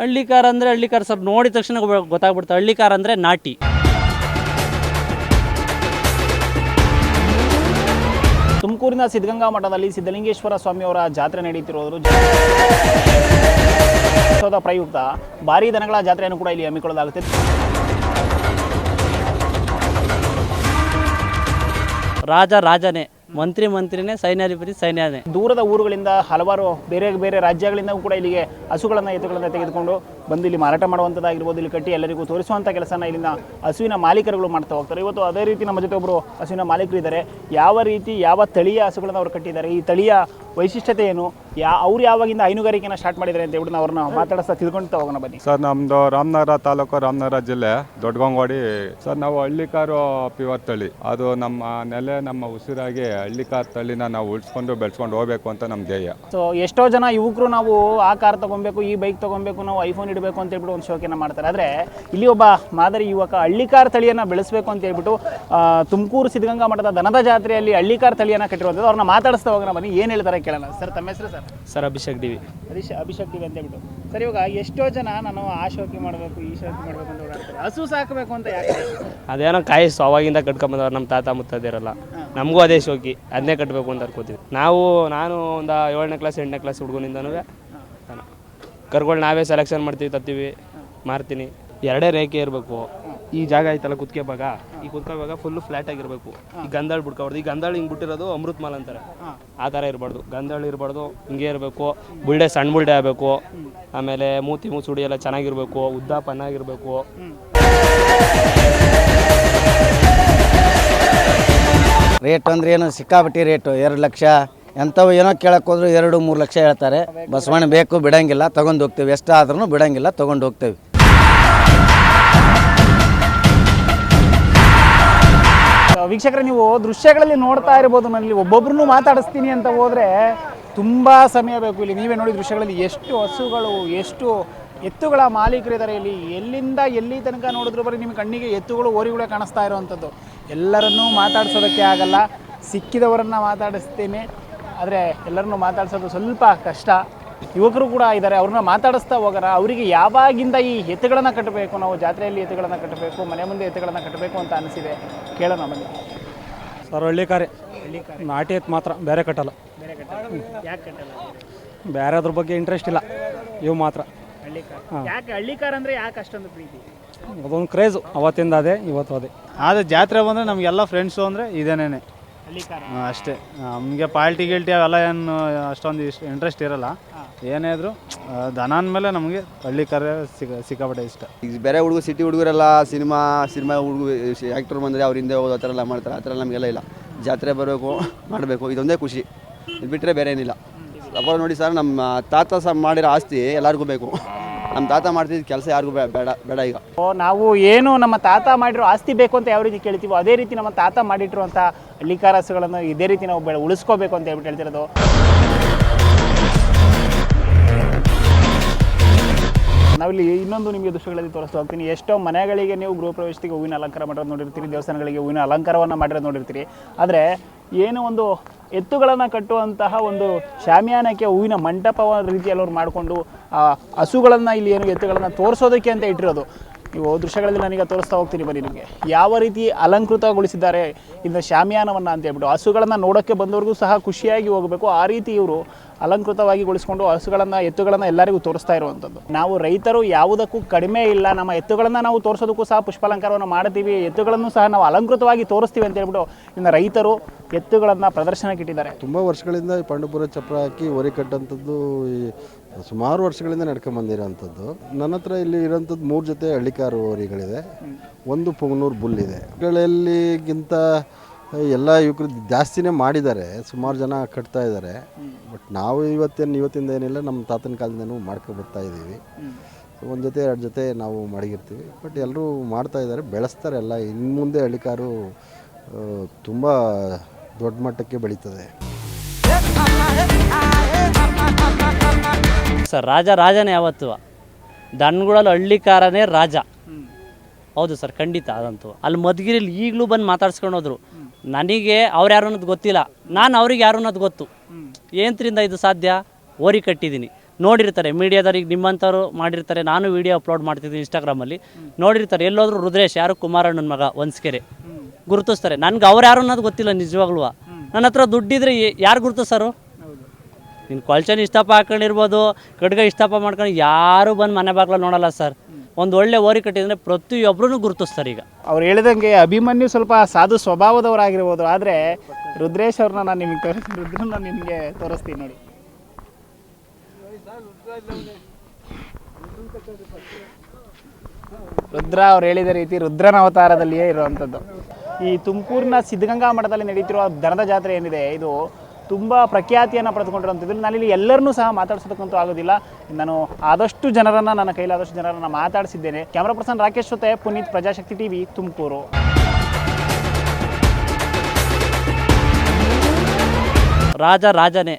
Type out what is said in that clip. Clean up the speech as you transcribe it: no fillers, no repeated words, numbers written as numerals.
ಹಳ್ಳಿಕಾರ ಅಂದರೆ ಹಳ್ಳಿಕಾರ ಸರ್ ನೋಡಿದ ತಕ್ಷಣ ಗೊತ್ತಾಗ್ಬಿಡುತ್ತೆ. ಹಳ್ಳಿಕಾರ ಅಂದರೆ ನಾಟಿ. ತುಮಕೂರಿನ ಸಿದ್ಧಗಂಗಾ ಮಠದಲ್ಲಿ ಸಿದ್ಧಲಿಂಗೇಶ್ವರ ಸ್ವಾಮಿಯವರ ಜಾತ್ರೆ ನಡೆಯುತ್ತಿರುವುದು ಪ್ರಯುಕ್ತ ಭಾರೀ ದನಗಳ ಜಾತ್ರೆಯನ್ನು ಕೂಡ ಇಲ್ಲಿ ಹಮ್ಮಿಕೊಳ್ಳಲಾಗುತ್ತೆ. ರಾಜ ರಾಜನೇ, ಮಂತ್ರಿ ಮಂತ್ರಿನೇ, ಸೈನ್ಯಾಧಿಪತಿ ಸೈನ್ಯನೇ. ದೂರದ ಊರುಗಳಿಂದ ಹಲವಾರು ಬೇರೆ ಬೇರೆ ರಾಜ್ಯಗಳಿಂದ ಕೂಡ ಇಲ್ಲಿಗೆ ಹಸುಗಳನ್ನು ಎತ್ತುಗಳನ್ನು ತೆಗೆದುಕೊಂಡು ಬಂದು ಇಲ್ಲಿ ಮಾರಾಟ ಮಾಡುವಂಥದ್ದಾಗಿರ್ಬೋದು, ಇಲ್ಲಿ ಕಟ್ಟಿ ಎಲ್ಲರಿಗೂ ತೋರಿಸುವಂಥ ಕೆಲಸನ ಇಲ್ಲಿನ ಹಸುವಿನ ಮಾಲೀಕರುಗಳು ಮಾಡ್ತಾ ಹೋಗ್ತಾರೆ. ಇವತ್ತು ಅದೇ ರೀತಿ ನಮ್ಮ ಜೊತೆ ಒಬ್ಬರು ಹಸುವಿನ ಮಾಲೀಕರು ಇದ್ದಾರೆ. ಯಾವ ರೀತಿ ಯಾವ ತಳಿಯ ಹಸುಗಳನ್ನು ಅವರು ಕಟ್ಟಿದ್ದಾರೆ, ಈ ತಳಿಯ ವೈಶಿಷ್ಟ್ಯತೆ ಏನು, ಅವ್ರು ಯಾವಾಗಿಂದ ಹೈನುಗಾರಿಕೆನ ಸ್ಟಾರ್ಟ್ ಮಾಡಿದ್ದಾರೆ ಅಂತ ಹೇಳ್ಬಿಟ್ಟು ಅವ್ರನ್ನ ಮಾತಾಡಿಸ್ತಾ ತಿಳ್ಕೊಂಡು ಹೋಗೋಣ ಬನ್ನಿ. ಸರ್, ನಮ್ಮದು ರಾಮನಗರ ತಾಲೂಕು, ರಾಮನಗರ ಜಿಲ್ಲೆ, ದೊಡ್ಡಗಂಗೋಡಿ. ಸರ್, ನಾವು ಹಳ್ಳಿಕಾರು ಪ್ಯೂರ್ ತಳಿ, ಅದು ನಮ್ಮ ನೆಲೆ, ನಮ್ಮ ಉಸಿರಾಗಿ ಹಳ್ಳಿಕಾರ್ ತಳಿನ ನಾವು ಉಳಿಸ್ಕೊಂಡು ಬೆಳೆಸ್ಕೊಂಡು ಹೋಗ್ಬೇಕು ಅಂತ ನಮ್ಮ ಧ್ಯೇಯ. ಸೊ ಎಷ್ಟೋ ಜನ ಯುವಕರು ನಾವು ಆ ಕಾರ್ ತೊಗೊಬೇಕು, ಈ ಬೈಕ್ ತೊಗೊಬೇಕು, ನಾವು ಐಫೋನ್ ಇಡಬೇಕು ಅಂತ ಹೇಳ್ಬಿಟ್ಟು ಒಂದು ಶೋಕಿನ ಮಾಡ್ತಾರೆ. ಆದರೆ ಇಲ್ಲಿ ಒಬ್ಬ ಮಾದರಿ ಯುವಕ ಹಳ್ಳಿಕಾರ್ ತಳಿಯನ್ನು ಬೆಳೆಸಬೇಕು ಅಂತ ಹೇಳ್ಬಿಟ್ಟು ತುಮಕೂರು ಸಿದ್ಧಗಂಗಾ ಮಠದ ದನದ ಜಾತ್ರೆಯಲ್ಲಿ ಹಳ್ಳಿಕಾರ್ ತಳಿಯನ್ನು ಕಟ್ಟಿರುವಂಥದ್ದು. ಅವ್ರನ್ನ ಮಾತಾಡಿಸ್ತಾ ಹೋಗೋಣ ಬನ್ನಿ, ಏನು ಹೇಳ್ತಾರೆ ಕೇಳೋಣ. ಸರ್, ತಮ್ಮ ಹೆಸರು? Sir Abhishek DV. Abhishek DV ಅಂತ ಹೇಳ್ಬಿಟ್ಟು. ಸರ್, ಇವಾಗ ಎಷ್ಟೋ ಜನ ನಾನು ಆ ಶೋಕಿ ಮಾಡಬೇಕು, ಈ ಶೋಕಿ ಮಾಡಬೇಕು ಅಂತ ಓಡಾಡ್ತಾರೆ. ಹಸು ಸಾಕಬೇಕು ಅಂತ ಯಾಕೆ? ಅದೇನೋ ಕಾಯಿಸ್ತು, ಅವಾಗಿಂದ ಕಟ್ಕೊಂಬಂದವ್ರು ನಮ್ಮ ತಾತ ಮುತ್ತದಿರಲ್ಲ. ನಮಗೂ ಅದೇ ಶೋಕಿ, ಅದನ್ನೇ ಕಟ್ಟಬೇಕು ಅಂತ ಅನ್ಕೋತೀವಿ ನಾನು ಒಂದು 7ನೇ ಕ್ಲಾಸ್ 8ನೇ ಕ್ಲಾಸ್ ಹುಡುಗನಿಂದನೂ ಕರ್ಗಳು ನಾವೇ ಸೆಲೆಕ್ಷನ್ ಮಾಡ್ತೀವಿ, ತತ್ತೀವಿ, ಮಾರ್ತೀನಿ. 2 ರೇಖೆ ಇರಬೇಕು. ಈ ಜಾಗ ಐತಲ್ಲ ಕುತ್ಕೆ ಭಾಗ, ಈ ಕುತ್ಕೆ ಭಾಗ ಫುಲ್ಲು ಫ್ಲಾಟ್ ಆಗಿರಬೇಕು. ಈ ಗಂಧಾಳು ಬಿಡ್ಕೊಬಾರ್ದು. ಈ ಗಂಧಾಳು ಹಿಂಗೆ ಬಿಟ್ಟಿರೋದು ಅಮೃತ್ ಮಾಲ್ ಅಂತಾರೆ, ಆ ಥರ ಇರಬಾರ್ದು. ಗಂಧಾಳು ಇರಬಾರ್ದು, ಹಿಂಗೆ ಇರಬೇಕು. ಬುಲ್ಡೆ ಸಣ್ಣ ಬುಲ್ಡೆ ಆಗಬೇಕು. ಆಮೇಲೆ ಮೂತಿ ಮೂಸುಡಿ ಎಲ್ಲ ಚೆನ್ನಾಗಿರ್ಬೇಕು, ಉದ್ದ ಪನ್ನಾಗಿರ್ಬೇಕು. ರೇಟ್ ಅಂದ್ರೆ ಏನು ಸಿಕ್ಕಾಪಟ್ಟಿ ರೇಟು, 2 ಲಕ್ಷ. ಎಂಥವು ಏನೋ ಕೇಳಕ್ಕೆ ಹೋದ್ರು 2-3 ಲಕ್ಷ ಹೇಳ್ತಾರೆ. ಬಸವಣ್ಣ ಬೇಕು, ಬಿಡಂಗಿಲ್ಲ, ತೊಗೊಂಡು ಹೋಗ್ತೀವಿ. ಎಷ್ಟಾದ್ರೂ ಬಿಡಂಗಿಲ್ಲ, ತೊಗೊಂಡು ಹೋಗ್ತೇವೆ. ವೀಕ್ಷಕರೇ, ನೀವು ದೃಶ್ಯಗಳಲ್ಲಿ ನೋಡ್ತಾ ಇರ್ಬೋದು. ನನ್ನಲ್ಲಿ ಒಬ್ಬೊಬ್ರನ್ನೂ ಮಾತಾಡಿಸ್ತೀನಿ ಅಂತ ಹೋದರೆ ತುಂಬ ಸಮಯ ಬೇಕು. ಇಲ್ಲಿ ನೀವೇ ನೋಡಿ ದೃಶ್ಯಗಳಲ್ಲಿ ಎಷ್ಟು ಹಸುಗಳು, ಎಷ್ಟು ಎತ್ತುಗಳ ಮಾಲೀಕರಿದ್ದಾರೆ. ಇಲ್ಲಿ ಎಲ್ಲಿಂದ ಎಲ್ಲಿ ತನಕ ನೋಡಿದ್ರು ಬರೀ ನಿಮ್ಮ ಕಣ್ಣಿಗೆ ಎತ್ತುಗಳು, ಓರಿಗಳೇ ಕಾಣಿಸ್ತಾ ಇರೋವಂಥದ್ದು. ಎಲ್ಲರನ್ನೂ ಮಾತಾಡಿಸೋದಕ್ಕೆ ಆಗಲ್ಲ, ಸಿಕ್ಕಿದವರನ್ನು ಮಾತಾಡಿಸ್ತೀನಿ. ಆದರೆ ಎಲ್ಲರನ್ನೂ ಮಾತಾಡಿಸೋದು ಸ್ವಲ್ಪ ಕಷ್ಟ. ಯುವಕರು ಕೂಡ ಇದ್ದಾರೆ, ಅವ್ರನ್ನ ಮಾತಾಡಿಸ್ತಾ ಹೋಗೋಣ. ಅವರಿಗೆ ಯಾವಾಗಿಂದ ಈ ಎತ್ತುಗಳನ್ನು ಕಟ್ಟಬೇಕು, ನಾವು ಜಾತ್ರೆಯಲ್ಲಿ ಎತ್ತುಗಳನ್ನು ಕಟ್ಟಬೇಕು, ಮನೆ ಮುಂದೆ ಎತ್ತುಗಳನ್ನು ಕಟ್ಟಬೇಕು ಅಂತ ಅನಿಸಿದೆ, ಕೇಳೋಣ ಬನ್ನಿ. ಸರ್, ಹಳ್ಳಿಕಾರಿ ನಾಟಿ ಎತ್ತು ಮಾತ್ರ, ಬೇರೆ ಕಟ್ಟಲ್ಲ. ಯಾಕೆ ಕಟ್ಟಲ್ಲ? ಬೇರೆ ಅದ್ರ ಬಗ್ಗೆ ಇಂಟ್ರೆಸ್ಟ್ ಇಲ್ಲ, ಇವು ಮಾತ್ರ. ಯಾಕೆ ಹಳ್ಳಿಕಾರ ಅಂದರೆ ಯಾಕೆ ಅಷ್ಟೊಂದು ಪ್ರೀತಿ? ಅದೊಂದು ಕ್ರೇಜು, ಅವತ್ತಿಂದ ಅದೇ, ಇವತ್ತು ಅದೇ. ಆದರೆ ಜಾತ್ರೆ ಬಂದರೆ ನಮಗೆಲ್ಲ ಫ್ರೆಂಡ್ಸು ಅಂದರೆ ಇದೇನೇ ಅಷ್ಟೇ. ನಮಗೆ ಪಾಲ್ಟಿ ಗಿಲ್ಟಿ ಅವೆಲ್ಲ ಏನು ಅಷ್ಟೊಂದು ಇಂಟ್ರೆಸ್ಟ್ ಇರೋಲ್ಲ. ಏನೇ ಇದ್ರು ದನ ಅಂದಮೇಲೆ ನಮಗೆ ಹಳ್ಳಿಕಾರೇ ಸಿಕ್ಕಾಪಟ್ಟೆ ಇಷ್ಟ. ಈಗ ಬೇರೆ ಹುಡುಗರು, ಸಿಟಿ ಹುಡುಗರೆಲ್ಲ ಸಿನಿಮಾ ಹುಡುಗರು ಆ್ಯಕ್ಟರ್ ಬಂದರೆ ಅವ್ರ ಹಿಂದೆ ಹೋಗೋದು ಆ ಥರ ಎಲ್ಲ ಮಾಡ್ತಾರೆ. ಆ ಥರ ನಮಗೆಲ್ಲ ಇಲ್ಲ. ಜಾತ್ರೆ ಬರಬೇಕು, ಮಾಡಬೇಕು, ಇದೊಂದೇ ಖುಷಿ. ಇದು ಬಿಟ್ಟರೆ ಬೇರೆ ಏನಿಲ್ಲ. ಸಪೋಸ್ ನೋಡಿ ಸರ್, ನಮ್ಮ ತಾತ ಮಾಡಿರೋ ಆಸ್ತಿ ಎಲ್ಲರಿಗೂ ಬೇಕು. ನಮ್ಮ ತಾತ ಮಾಡ್ತಿದ್ದ ಕೆಲಸ ಯಾರಿಗೂ ಬೇಡ ಈಗ. ನಾವು ಏನು ನಮ್ಮ ತಾತ ಮಾಡಿರೋ ಆಸ್ತಿ ಬೇಕು ಅಂತ ಯಾವ ರೀತಿ ಕೇಳ್ತೀವೋ, ಅದೇ ರೀತಿ ನಮ್ಮ ತಾತ ಮಾಡಿಟ್ಟಿರುವಂಥ ಹಳ್ಳಿಕಾರ ಹಸುಗಳನ್ನು ಇದೇ ರೀತಿ ನಾವು ಉಳಿಸ್ಕೋಬೇಕು ಅಂತ ಹೇಳ್ಬಿಟ್ಟು ಹೇಳ್ತಿರೋದು. ನಾವಿಲ್ಲಿ ಇನ್ನೊಂದು ನಿಮಗೆ ದೃಶ್ಯಗಳಲ್ಲಿ ತೋರಿಸ್ತಾ ಹೋಗ್ತೀನಿ. ಎಷ್ಟೋ ಮನೆಗಳಿಗೆ ನೀವು ಗೃಹ ಪ್ರವೇಶಕ್ಕೆ ಹೂವಿನ ಅಲಂಕಾರ ಮಾಡೋದು ನೋಡಿರ್ತೀರಿ, ದೇವಸ್ಥಾನಗಳಿಗೆ ಹೂವಿನ ಅಲಂಕಾರವನ್ನು ಮಾಡಿರೋದು ನೋಡಿರ್ತೀರಿ. ಆದರೆ ಏನು ಒಂದು ಎತ್ತುಗಳನ್ನು ಕಟ್ಟುವಂತಹ ಒಂದು ಶಾಮಿಯಾನಕ್ಕೆ ಹೂವಿನ ಮಂಟಪ ರೀತಿಯಲ್ಲಿ ಅವ್ರು ಮಾಡಿಕೊಂಡು ಆ ಹಸುಗಳನ್ನು ಇಲ್ಲಿ ಏನು ಎತ್ತುಗಳನ್ನು ತೋರಿಸೋದಕ್ಕೆ ಅಂತ ಇಟ್ಟಿರೋದು. ನೀವು ದೃಶ್ಯಗಳಲ್ಲಿ ನಾನೀಗ ತೋರಿಸ್ತಾ ಹೋಗ್ತೀನಿ ಬನ್ನಿ. ನಿಮಗೆ ಯಾವ ರೀತಿ ಅಲಂಕೃತಗೊಳಿಸಿದ್ದಾರೆ ಇನ್ನು ಶಾಮಿಯಾನವನ್ನು ಅಂತ ಹೇಳ್ಬಿಟ್ಟು. ಹಸುಗಳನ್ನು ನೋಡೋಕ್ಕೆ ಬಂದವ್ರಿಗೂ ಸಹ ಖುಷಿಯಾಗಿ ಹೋಗಬೇಕು, ಆ ರೀತಿ ಇವರು ಅಲಂಕೃತವಾಗಿ ಗೊಳಿಸ್ಕೊಂಡು ಹಸುಗಳನ್ನು, ಎತ್ತುಗಳನ್ನು ಎಲ್ಲರಿಗೂ ತೋರಿಸ್ತಾ ಇರುವಂಥದ್ದು. ನಾವು ರೈತರು ಯಾವುದಕ್ಕೂ ಕಡಿಮೆ ಇಲ್ಲ. ನಮ್ಮ ಎತ್ತುಗಳನ್ನು ನಾವು ತೋರಿಸೋದಕ್ಕೂ ಸಹ ಪುಷ್ಪಾಲಂಕಾರವನ್ನು ಮಾಡ್ತೀವಿ, ಎತ್ತುಗಳನ್ನು ಸಹ ನಾವು ಅಲಂಕೃತವಾಗಿ ತೋರಿಸ್ತೀವಿ ಅಂತ ಹೇಳ್ಬಿಟ್ಟು ಇನ್ನು ರೈತರು ಎತ್ತುಗಳನ್ನು ಪ್ರದರ್ಶನಕ್ಕೆ ಇಟ್ಟಿದ್ದಾರೆ. ತುಂಬ ವರ್ಷಗಳಿಂದ ಈ ಪಂಡಪುರ ಚಪ್ರ ಹಾಕಿ ಹೊರೆ ಕಟ್ಟಂಥದ್ದು ಸುಮಾರು ವರ್ಷಗಳಿಂದ ನಡ್ಕೊಂಬಂದಿರೋಂಥದ್ದು. ನನ್ನ ಹತ್ರ ಇಲ್ಲಿ ಇರೋಂಥದ್ದು 3 ಜೊತೆ ಹಳ್ಳಿಕಾರು ಹೋರಿಗಳಿದೆ, 1 ಪುಂಗನೂರು ಬುಲ್ ಇದೆ. ಗಳಿಗಿಂತ ಎಲ್ಲ ಯುವಕರು ಜಾಸ್ತಿನೇ ಮಾಡಿದ್ದಾರೆ, ಸುಮಾರು ಜನ ಕಟ್ತಾ ಇದ್ದಾರೆ. ಬಟ್ ನಾವು ಇವತ್ತಿಂದ ಏನಿಲ್ಲ, ನಮ್ಮ ತಾತನ ಕಾಲದಿಂದನೂ ಮಾಡ್ಕೊಬರ್ತಾ ಇದ್ದೀವಿ. 1 ಜೊತೆ 2 ಜೊತೆ ನಾವು ಮಡಗಿರ್ತೀವಿ. ಬಟ್ ಎಲ್ಲರೂ ಮಾಡ್ತಾ ಇದ್ದಾರೆ, ಬೆಳೆಸ್ತಾರೆ ಎಲ್ಲ. ಇನ್ನು ಮುಂದೆ ಹಳ್ಳಿಕಾರು ತುಂಬ ದೊಡ್ಡ ಮಟ್ಟಕ್ಕೆ ಬೆಳೀತದೆ. ಸರ್, ರಾಜ ರಾಜನೇ ಯಾವತ್ತು. ದನಗಳಲ್ಲಿ ಹಳ್ಳಿಕಾರನೇ ರಾಜ. ಹೌದು ಸರ್, ಖಂಡಿತ ಅದಂತೂ. ಅಲ್ಲಿ ಮಧುಗಿರಿಲಿ ಈಗಲೂ ಬಂದು ಮಾತಾಡ್ಸ್ಕೊಂಡು ಹೋದ್ರು. ನನಗೆ ಅವ್ರು ಯಾರು ಅನ್ನೋದು ಗೊತ್ತಿಲ್ಲ, ನಾನು ಅವ್ರಿಗೆ ಯಾರು ಅನ್ನೋದು ಗೊತ್ತು. ಏಂತ್ರಿಂದ ಇದು ಸಾಧ್ಯ? ಓರಿ ಕಟ್ಟಿದ್ದೀನಿ. ನೋಡಿರ್ತಾರೆ ಮೀಡಿಯಾದವ್ರಿಗೆ ನಿಮ್ಮಂಥವ್ರು ಮಾಡಿರ್ತಾರೆ. ನಾನು ವೀಡಿಯೋ ಅಪ್ಲೋಡ್ ಮಾಡ್ತಿದ್ದೀನಿ ಇನ್ಸ್ಟಾಗ್ರಾಮಲ್ಲಿ, ನೋಡಿರ್ತಾರೆ. ಎಲ್ಲೋದ್ರು ರುದ್ರೇಶ್ ಯಾರು ಕುಮಾರಣ್ಣನ ಮಗ ಹೊನ್ಸ್ಕೆರೆ ಗುರುತಿಸ್ತಾರೆ. ನನಗೆ ಅವ್ರು ಯಾರು ಅನ್ನೋದು ಗೊತ್ತಿಲ್ಲ ನಿಜವಾಗ್ಲೂ. ನನ್ನ ಹತ್ರ ದುಡ್ಡಿದ್ರೆ ಯಾರು ಗುರುತಿಸೋರು? ನಿನ್ನ ಕೊಳ್ಚನ್ ಇಷ್ಟಪ್ಪ ಹಾಕೊಂಡಿರ್ಬೋದು, ಕಡ್ಗ ಇಷ್ಟಪ್ಪ ಮಾಡ್ಕೊಂಡು ಯಾರು ಬಂದು ಮನೆ ಬಾಗ್ಲ ನೋಡಲ್ಲ ಸರ್. ಒಂದು ಒಳ್ಳೆ ಓರಿ ಕಟ್ಟಿದ್ರೆ ಪ್ರತಿಯೊಬ್ಬರೂ ಗುರುತಿಸ್ತಾರೆ. ಈಗ ಅವ್ರು ಹೇಳಿದಂಗೆ ಅಭಿಮನ್ಯು ಸ್ವಲ್ಪ ಸಾಧು ಸ್ವಭಾವದವರಾಗಿರ್ಬೋದು, ಆದರೆ ರುದ್ರೇಶ್ ಅವ್ರನ್ನ ನಾನು ನಿಮಗೆ ತೋರಿಸ್ತೀನಿ, ರುದ್ರನ್ನ ನಿಮಗೆ ತೋರಿಸ್ತೀನಿ ನೋಡಿ. ರುದ್ರ ಅವ್ರು ಹೇಳಿದ ರೀತಿ ರುದ್ರನ ಅವತಾರದಲ್ಲಿಯೇ ಇರುವಂಥದ್ದು. ಈ ತುಮಕೂರಿನ ಸಿದ್ಧಗಂಗಾ ಮಠದಲ್ಲಿ ನಡೀತಿರುವ ದನದ ಜಾತ್ರೆ ಏನಿದೆ, ಇದು ತುಂಬ ಪ್ರಖ್ಯಾತಿಯನ್ನು ಪಡೆದುಕೊಂಡಿರುವಂಥದ್ದು. ನಾನಿಲ್ಲಿ ಎಲ್ಲರನ್ನೂ ಸಹ ಮಾತಾಡ್ಸೋದಕ್ಕಂತೂ ಆಗೋದಿಲ್ಲ. ನಾನು ಆದಷ್ಟು ಜನರನ್ನು, ನನ್ನ ಕೈಲಾದಷ್ಟು ಜನರನ್ನು ಮಾತಾಡಿಸಿದ್ದೇನೆ. ಕ್ಯಾಮ್ರಾ ಪರ್ಸನ್ ರಾಕೇಶ್ ಜೊತೆ ಪುನೀತ್, ಪ್ರಜಾಶಕ್ತಿ ಟಿವಿ, ತುಮಕೂರು. ರಾಜನೇ